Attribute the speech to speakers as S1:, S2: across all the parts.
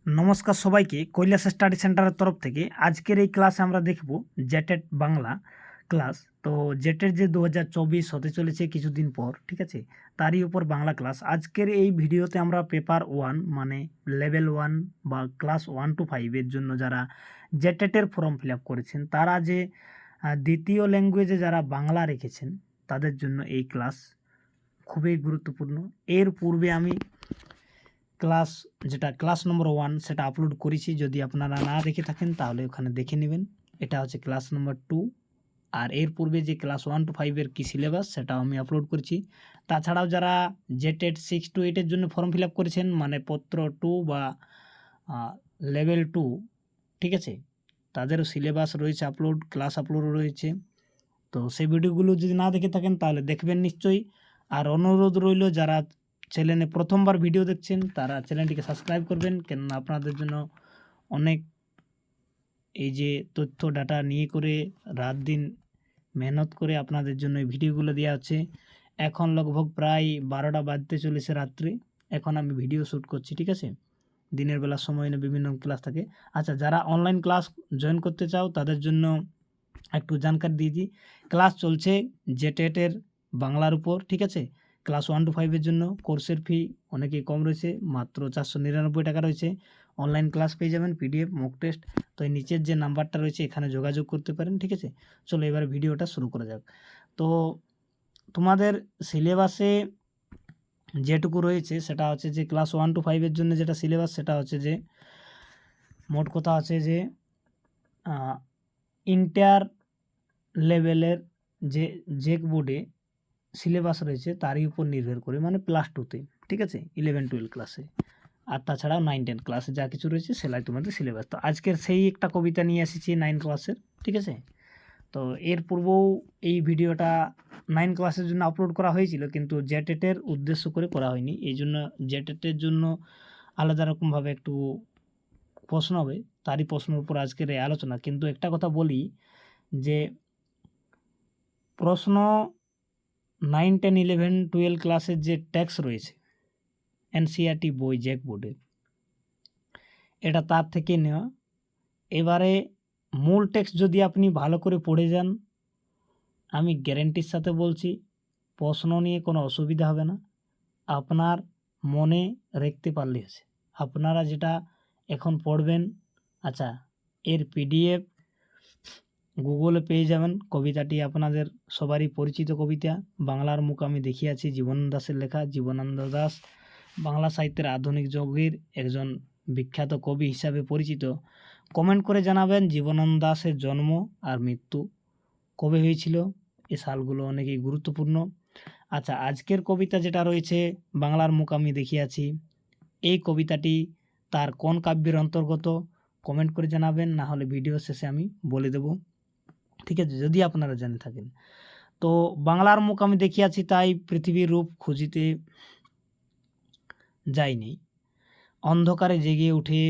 S1: নমস্কার সবাইকে, কৈলাস স্টাডি সেন্টারের তরফ থেকে আজকের এই ক্লাসে আমরা দেখব জেটেট বাংলা ক্লাস। তো জেটের যে 2024 হতে চলেছে কিছুদিন পর, ঠিক আছে, তারই উপর বাংলা ক্লাস। আজকের এই ভিডিওতে আমরা পেপার 1 মানে লেভেল 1 বা ক্লাস 1 to 5 এর জন্য যারা জেটেটের ফর্ম ফিল আপ করেছেন, তারা যে দ্বিতীয় ল্যাঙ্গুয়েজে যারা বাংলা রেখেছেন তাদের জন্য এই ক্লাস খুবই গুরুত্বপূর্ণ। এর পূর্বে আমি ক্লাস নম্বর 1 সেটা আপলোড করেছি। যদি আপনারা না দেখে থাকেন তাহলে ওখানে দেখে নেবেন। এটা হচ্ছে ক্লাস নম্বর 2। আর এর পূর্বে যে ক্লাস 1 to 5 এর কী সিলেবাস সেটাও আমি আপলোড করেছি। তাছাড়াও যারা জেটেট 6 to 8 এর জন্য ফর্ম ফিল আপ করেছেন, মানে পত্র 2 বা লেভেল 2, ঠিক আছে, তাদেরও সিলেবাস রয়েছে আপলোড, ক্লাস আপলোড রয়েছে। তো সেই ভিডিওগুলো যদি না দেখে থাকেন তাহলে দেখবেন নিশ্চয়ই। আর অনুরোধ রইল, যারা চ্যানেলে প্রথমবার ভিডিও দেখছেন তারা চ্যানেলটিকে সাবস্ক্রাইব করবেন, কেননা আপনাদের জন্য অনেক এই যে তথ্য ডাটা নিয়ে করে রাত দিন মেহনত করে আপনাদের জন্য এই ভিডিওগুলো দেওয়া হচ্ছে। এখন লগভগ প্রায় 12টা বাজতে চলেছে রাত্রি, এখন আমি ভিডিও শ্যুট করছি, ঠিক আছে। দিনের বেলা সময় না বিভিন্ন ক্লাস থাকে। আচ্ছা, যারা অনলাইন ক্লাস জয়েন করতে চাও তাদের জন্য একটু জানকারি দিয়ে দিই। ক্লাস চলছে জেটেটের বাংলার উপর, ঠিক আছে। ক্লাস 1 to 5 এর জন্য কোর্সের ফি অনেকেই কম রয়েছে, মাত্র 499 টাকা রয়েছে। অনলাইন ক্লাস পেয়ে যাবেন, পিডিএফ, মক টেস্ট। তো এই নিচের যে নাম্বারটা রয়েছে এখানে যোগাযোগ করতে পারেন, ঠিক আছে। চলো এবার ভিডিওটা শুরু করা যাক। তো তোমাদের সিলেবাসে যেটুকু রয়েছে সেটা হচ্ছে যে ক্লাস 1 to 5 এর জন্য যেটা সিলেবাস সেটা হচ্ছে যে মোট কথা আছে যে ইন্টার লেভেলের যে জেক বোর্ডে সিলেবাস রয়েছে তারই উপর নির্ভর করে, মানে প্লাস 2তে, ঠিক আছে, 11-12 ক্লাসে। আর তাছাড়াও 9-10 ক্লাসে যা কিছু রয়েছে সেলাই তোমাদের সিলেবাস। তো আজকের সেই একটা কবিতা নিয়ে এসেছি 9 ক্লাসের, ঠিক আছে। তো এর পূর্বেও এই ভিডিওটা 9 ক্লাসের জন্য আপলোড করা হয়েছিল, কিন্তু জেটেটের উদ্দেশ্য করে করা হয়নি। এই জন্য জেটেটের জন্য আলাদা রকমভাবে একটু প্রশ্ন হবে, তারই প্রশ্নের উপর আজকের এই আলোচনা। কিন্তু একটা কথা বলি যে প্রশ্ন 9, 10, 11, 12 ক্লাসের যে ট্যাক্স রয়েছে এনসিইআরটি বই জেক বোর্ডে, এটা তার থেকে নেওয়া। এবারে মূল টেক্সট যদি আপনি ভালো করে পড়ে যান, আমি গ্যারেন্টির সাথে বলছি প্রশ্ন নিয়ে কোনো অসুবিধা হবে না। আপনার মনে রাখতে পারলে হয়েছে। আপনারা যেটা এখন পড়বেন, আচ্ছা, এর পিডিএফ গুগলে পেয়ে যাবেন। কবিতাটি আপনাদের সবারই পরিচিত কবিতা, বাংলার মুখ আমি দেখিয়াছি, জীবনানন্দ দাশের লেখা। জীবনানন্দ দাশ বাংলা সাহিত্যের আধুনিক যুগের একজন বিখ্যাত কবি হিসাবে পরিচিত। কমেন্ট করে জানাবেন জীবনানন্দ দাশের জন্ম আর মৃত্যু কবে হয়েছিল, এ সালগুলো অনেকই গুরুত্বপূর্ণ। আচ্ছা, আজকের কবিতা যেটা রয়েছে বাংলার মুখ আমি দেখিয়াছি, এই কবিতাটি তার কোন কাব্যের অন্তর্গত কমেন্ট করে জানাবেন, না হলে ভিডিও শেষে আমি বলে দেব, ঠিক আছে, যদি আপনারা জেনে থাকেন। তো বাংলার মুখ আমি দেখিয়াছি, তাই পৃথিবীর রূপ খুঁজিতে যাইনি। অন্ধকারে জেগে উঠে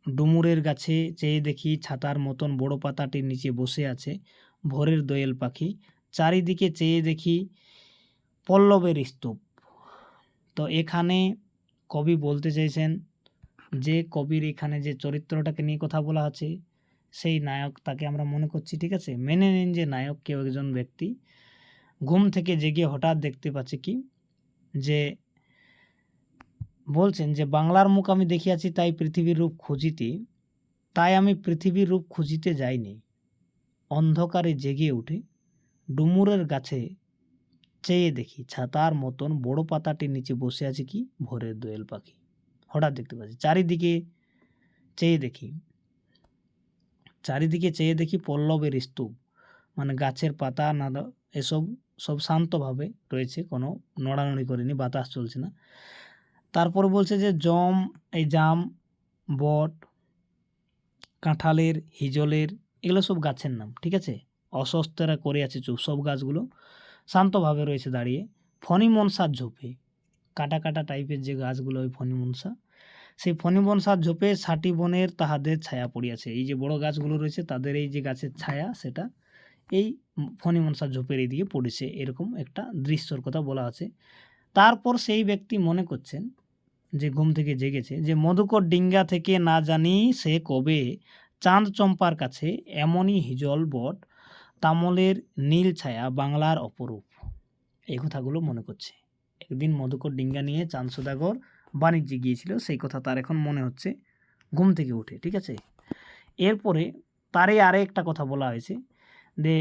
S1: ডুমুরের গাছে চেয়ে দেখি, ছাতার মতন বড় পাতাটির নিচে বসে আছে ভোরের দোয়েল পাখি। চারিদিকে চেয়ে দেখি পল্লবের স্তূপ। তো এখানে কবি বলতে চাইছেন যে কবির এখানে যে চরিত্রটাকে নিয়ে কথা বলা আছে, সেই নায়ক তাকে আমরা মনে করছি, ঠিক আছে। মেনে নিন যে নায়ক কেউ একজন ব্যক্তি ঘুম থেকে জেগে হঠাৎ দেখতে পাচ্ছে কি, যে বলছেন যে বাংলার মুখ আমি দেখিয়াছি, তাই পৃথিবীর রূপ খুঁজিতে, তাই আমি পৃথিবীর রূপ খুঁজিতে যাইনি। অন্ধকারে জেগে উঠে ডুমুরের গাছে চেয়ে দেখি, ছাতার মতন বড় পাতাটির নিচে বসে আছে কি, ভোরের দোয়েল পাখি। হঠাৎ দেখতে পাচ্ছি, চারিদিকে চেয়ে দেখি পল্লবের স্তূপ, মানে গাছের পাতা না এসব সব শান্তভাবে রয়েছে, কোনো নড়ানড়ি করেনি, বাতাস চলছে না। তারপর বলছে যে জাম, বট, কাঁঠালের, হিজলের, এগুলো সব গাছের নাম, ঠিক আছে। অস্বস্তেরা করে আছে চুপ, সব গাছগুলো শান্তভাবে রয়েছে দাঁড়িয়ে। ফণিমনসার ঝোপে, কাটা কাটা টাইপের যে গাছগুলো, ওই ফণিমনসা, সেই ফণিমনসার ঝোপে 60 বনের তাহাদের ছায়া পড়িয়াছে। এই যে বড় গাছগুলো রয়েছে তাদের এই যে গাছের ছায়া, সেটা এই ফণিমনসার ঝোপের এইদিকে পড়েছে, এরকম একটা দৃশ্যর কথা বলা আছে। তারপর সেই ব্যক্তি মনে করছেন যে ঘুম থেকে জেগেছে, যে মধুকর ডিঙ্গা থেকে না জানি সে কবে চাঁদ চম্পার কাছে এমনই হিজল বট তামলের নীল ছায়া বাংলার অপরূপ। এই কথাগুলো মনে করছে। একদিন মধুকর ডিঙ্গা নিয়ে চাঁদ সওদাগর বাণিজ্যে গিয়েছিল, সেই কথা তার এখন মনে হচ্ছে ঘুম থেকে উঠে। ঠিক আছে, এরপরে তারই আরে একটা কথা বলা হয়েছে যে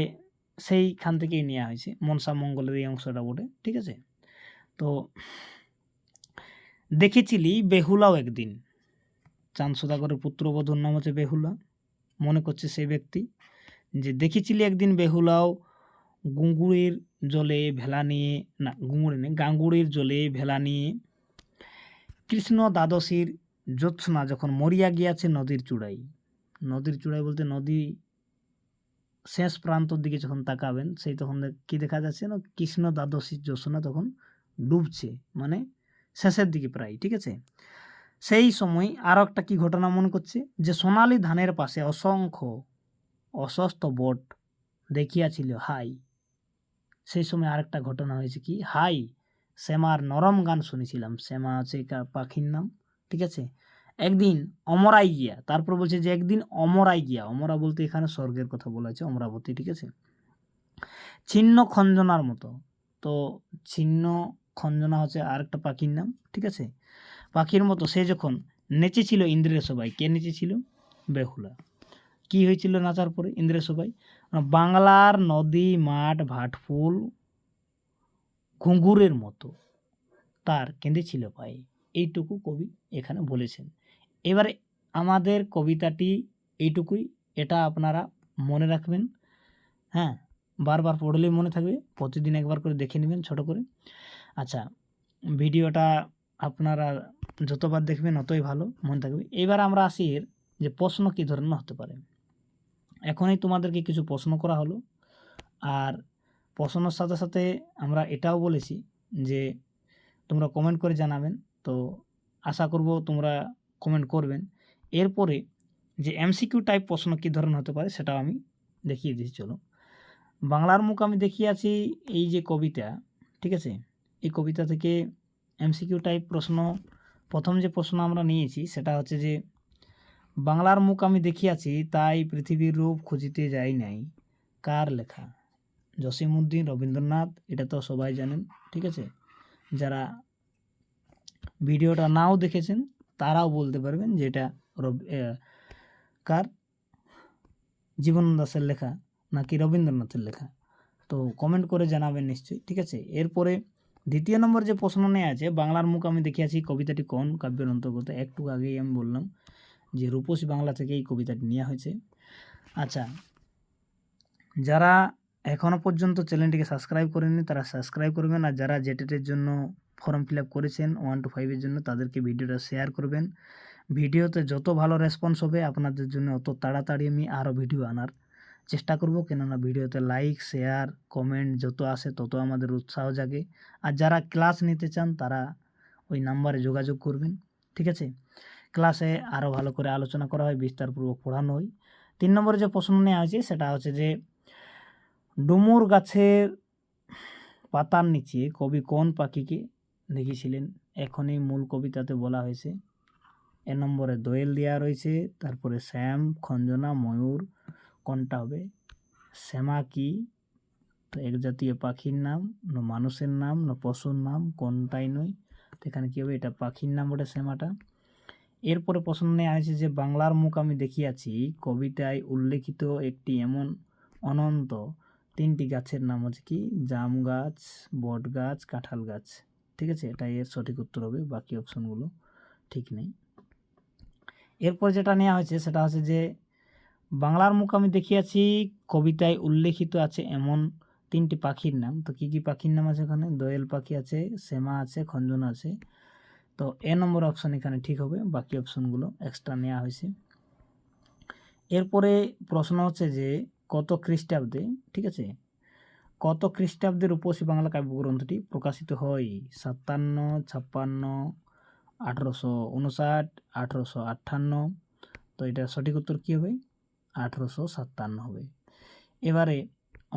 S1: সেইখান থেকেই নেওয়া হয়েছে, মনসা মঙ্গলের এই অংশটা বটে। ঠিক আছে, তো দেখেছিলি বেহুলাও একদিন, চাঁদ সওদাগরের পুত্রবধূর নাম হচ্ছে বেহুলা। মনে করছে সেই ব্যক্তি যে দেখেছিলি একদিন বেহুলাও গুঙ্গুরের জলে ভেলা নিয়ে, না গুঙ্গুরে নেই, গাঙ্গুড়ির জলে ভেলা নিয়ে কৃষ্ণ দ্বাদশীর জ্যোৎস্না যখন মরিয়া গিয়াছে নদীর চূড়ায়। নদীর চূড়ায় বলতে নদী শেষ প্রান্তর দিকে যখন তাকাবেন সেই তখন কি দেখা যাচ্ছে না, কৃষ্ণ দ্বাদশীর জ্যোৎস্না তখন ডুবছে, মানে শেষের দিকে প্রায়। ঠিক আছে, সেই সময় আরও একটা কি ঘটনা মনে করছে যে সোনালি ধানের পাশে অসংখ্য অসস্ত বট দেখিয়াছিল হাই। সেই সময় আরেকটা ঘটনা হয়েছে কি, হাই শ্যামার নরম গান শুনেছিলাম। শ্যামা আছে পাখির নাম। ঠিক আছে, একদিন অমরাই গিয়া, তারপর বলছে যে একদিন অমরাই গিয়া, অমরা বলতে এখানে স্বর্গের কথা বলা হয়েছে, অমরাবতী। ঠিক আছে, ছিন্ন খঞ্জনার মতো, তো ছিন্ন খঞ্জনা হচ্ছে আরেকটা পাখির নাম। ঠিক আছে, পাখির মতো সে যখন নেচেছিল ইন্দ্রের সবাই, কে নেচেছিল? বেহুলা। কি হয়েছিল নাচার পরে ইন্দ্রের সবাই? বাংলার নদী মাঠ ভাটফুল ঘুঙুরের মতো তার কেঁদেছিল পায়ে। এইটুকু কবি এখানে বলেছেন। এবারে আমাদের কবিতাটি এইটুকুই, এটা আপনারা মনে রাখবেন। হ্যাঁ, বারবার পড়লেই মনে থাকবে, প্রতিদিন একবার করে দেখে নেবেন ছোট করে। আচ্ছা, ভিডিওটা আপনারা যতবার দেখবেন অতই ভালো, মনে থাকবে। এবার আমরা আসি এর যে প্রশ্ন কী ধরনের হতে পারে। এখনই তোমাদেরকে কিছু প্রশ্ন করা হলো, আর প্রশ্নের সাথে সাথে আমরা এটাও বলেছি যে তোমরা কমেন্ট করে জানাবেন। তো আশা করব তোমরা কমেন্ট করবেন। এরপরে যে এমসিকিউ টাইপ প্রশ্ন কী ধরনের হতে পারে সেটাও আমি দেখিয়ে দিচ্ছি। চলো, বাংলার মুখ আমি দেখিয়েছি এই যে কবিতা। ঠিক আছে, এই কবিতা থেকে এমসিকিউ টাইপ প্রশ্ন, প্রথম যে প্রশ্ন আমরা নিয়েছি সেটা হচ্ছে যে বাংলার মুখ আমি দেখিয়াছি তাই পৃথিবীর রূপ খুঁজিতে যাই নাই, কার লেখা? জসিমউদ্দিন, রবীন্দ্রনাথ, এটা তো সবাই জানেন। ঠিক আছে, যারা ভিডিওটা নাও দেখেছেন তারাও বলতে পারবেন যে এটা কার, জীবন দাসের লেখা নাকি রবীন্দ্রনাথের লেখা। তো কমেন্ট করে জানাবেন নিশ্চয়ই। ঠিক আছে, এরপরে দ্বিতীয় নম্বর যে প্রশ্ন নেওয়া আছে, বাংলার মুখ আমি দেখিয়াছি কবিতাটি কোন কাব্যের অন্তর্গত? একটু আগেই আমি বললাম যে রূপসী বাংলা থেকে এই কবিতাটি নেওয়া হয়েছে। আচ্ছা, যারা এখনও পর্যন্ত চ্যানেলটিকে সাবস্ক্রাইব করেননি তারা সাবস্ক্রাইব করবেন, আর যারা জেটেটের জন্য ফর্ম ফিল আপ করেছেন 1 to 5 জন্য তাদেরকে ভিডিওটা শেয়ার করবেন। ভিডিওতে যত ভালো রেসপন্স হবে আপনাদের জন্য অত তাড়াতাড়ি আমি আরও ভিডিও আনার চেষ্টা করব, কেননা ভিডিওতে লাইক শেয়ার কমেন্ট যত আসে তত আমাদের উৎসাহ জাগে। আর যারা ক্লাস নিতে চান তারা ওই নাম্বারে যোগাযোগ করবেন। ঠিক আছে, ক্লাসে আরও ভালো করে আলোচনা করা হয়, বিস্তারপূর্বক পড়ানো হয়। 3 নম্বরে যে প্রশ্ন নেওয়া হয়েছে সেটা হচ্ছে যে ডুমুর গাছের পাতার নিচে কবি কোন পাখিকে দেখেছিলেন? এখনই মূল কবিতাতে বলা হয়েছে। এ নম্বরে দোয়েল দেওয়া রয়েছে, তারপরে শ্যাম, খঞ্জনা, ময়ূর, কোনটা হবে? শ্যামা কি তো এক জাতীয় পাখির নাম, না মানুষের নাম, না পশুর নাম, কোনটাই নয়। তো এখানে কী হবে? এটা পাখির নাম ওটা শ্যামাটা। এরপরে প্রশ্ন নেওয়া হয়েছে যে বাংলার মুখ আমি দেখিয়াছি কবিতায় উল্লেখিত একটি এমন অনন্ত 3টি গাছের নাম হচ্ছে কি? জাম গাছ, বট গাছ, কাঁঠাল গাছ। ঠিক আছে, এটাই এর সঠিক উত্তর হবে, বাকি অপশনগুলো ঠিক নেই। এরপর যেটা নেওয়া হয়েছে সেটা হচ্ছে যে বাংলার মুখ আমি দেখিয়াছি কবিতায় উল্লেখিত আছে এমন 3টি পাখির নাম। তো কী কী পাখির নাম আছে এখানে? দোয়েল পাখি আছে, শ্যামা আছে, খঞ্জনা আছে। তো এ নম্বর অপশান এখানে ঠিক হবে, বাকি অপশানগুলো এক্সট্রা নেওয়া হয়েছে। এরপরে প্রশ্ন হচ্ছে যে কত খ্রিস্টাব্দে, ঠিক আছে, কত খ্রিস্টাব্দে রূপসী বাংলা কাব্যগ্রন্থটি প্রকাশিত হয়? 57, 56, 1859, 1858। তো এটা সঠিক উত্তর কী হবে? 1857 হবে। এবারে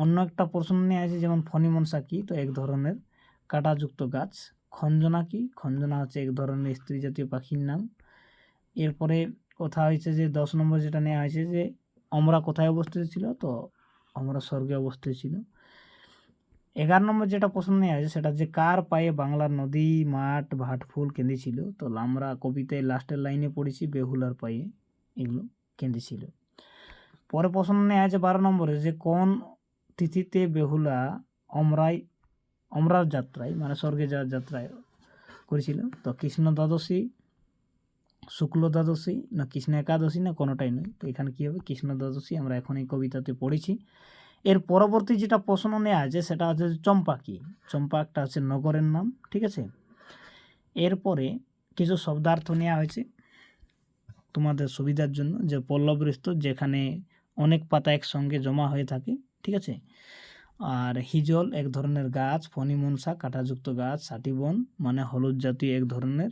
S1: অন্য একটা প্রশ্ন নিয়ে আছে, যেমন ফণিমনসা কি? তো এক ধরনের কাঁটাযুক্ত গাছ। খঞ্জনা কি? খঞ্জনা হচ্ছে এক ধরনের স্ত্রী জাতীয় পাখির নাম। এরপরে কথা হয়েছে যে 10 নম্বর যেটা নেওয়া হয়েছে যে অমরা কোথায় অবস্থিত ছিল? তো অমরা স্বর্গে অবস্থিত ছিল। 11 নম্বর যেটা প্রশ্ন নেওয়া হয়েছে সেটা যে কার পায়ে বাংলার নদী, মাঠ, ভাট, ফুল কেঁদেছিল? তো আমরা কবিতায় লাস্টের লাইনে পড়েছি বেহুলার পায়ে এগুলো কেঁদেছিল। পরে প্রশ্ন নেওয়া হয়েছে 12 নম্বরে যে কোন তিথিতে বেহুলা অমরার যাত্রায় মানে স্বর্গে যাওয়ার যাত্রায় করেছিল? তো কৃষ্ণ দ্বাদশী, শুক্ল দ্বাদশী, না কৃষ্ণ একাদশী, না কোনোটাই নয়। তো এখানে কী হবে? কৃষ্ণ দ্বাদশী আমরা এখন এই কবিতাতে পড়েছি। এর পরবর্তী যেটা প্রশ্ন নেওয়া আছে সেটা হচ্ছে চম্পা কী? চম্পা একটা হচ্ছে নগরের নাম, ঠিক আছে। এরপরে কিছু শব্দার্থ নেওয়া হয়েছে তোমাদের সুবিধার জন্য, যে পল্লবৃস্ত যেখানে অনেক পাতা একসঙ্গে জমা হয়ে থাকে, ঠিক আছে। আর হিজল এক ধরনের গাছ, ফণিমনসা কাঁটাযুক্ত গাছ, সাটিবন মানে হলুদ জাতীয় এক ধরনের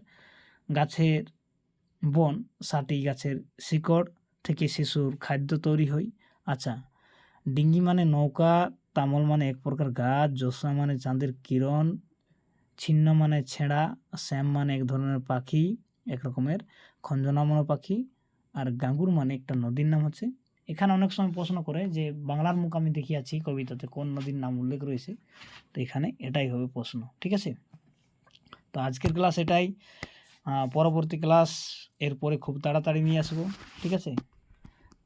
S1: গাছের বন, সাটি গাছের শিকড় থেকে শিশুর খাদ্য তৈরি হয়। আচ্ছা, ডিঙ্গি মানে নৌকা, তামল মানে এক প্রকার গাছ, জ্যোৎস্না মানে চাঁদের কিরণ, ছিন্ন মানে ছেঁড়া, শ্যাম মানে এক ধরনের পাখি এক রকমের, খঞ্জনা মানে পাখি, আর গাঙ্গুর মানে একটা নদীর নাম হচ্ছে। এখানে অনেক সময় প্রশ্ন করে যে বাংলার মুখ আমি দেখিয়াছি কবিতাতে কোন নদীর নাম উল্লেখ রয়েছে, তো এখানে এটাই হবে প্রশ্ন, ঠিক আছে। তো আজকের ক্লাস এটাই, পরবর্তী ক্লাস এরপরে খুব তাড়াতাড়ি নিয়ে আসবো, ঠিক আছে।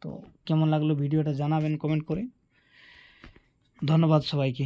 S1: তো কেমন লাগলো ভিডিওটা জানাবেন কমেন্ট করে। ধন্যবাদ সবাইকে।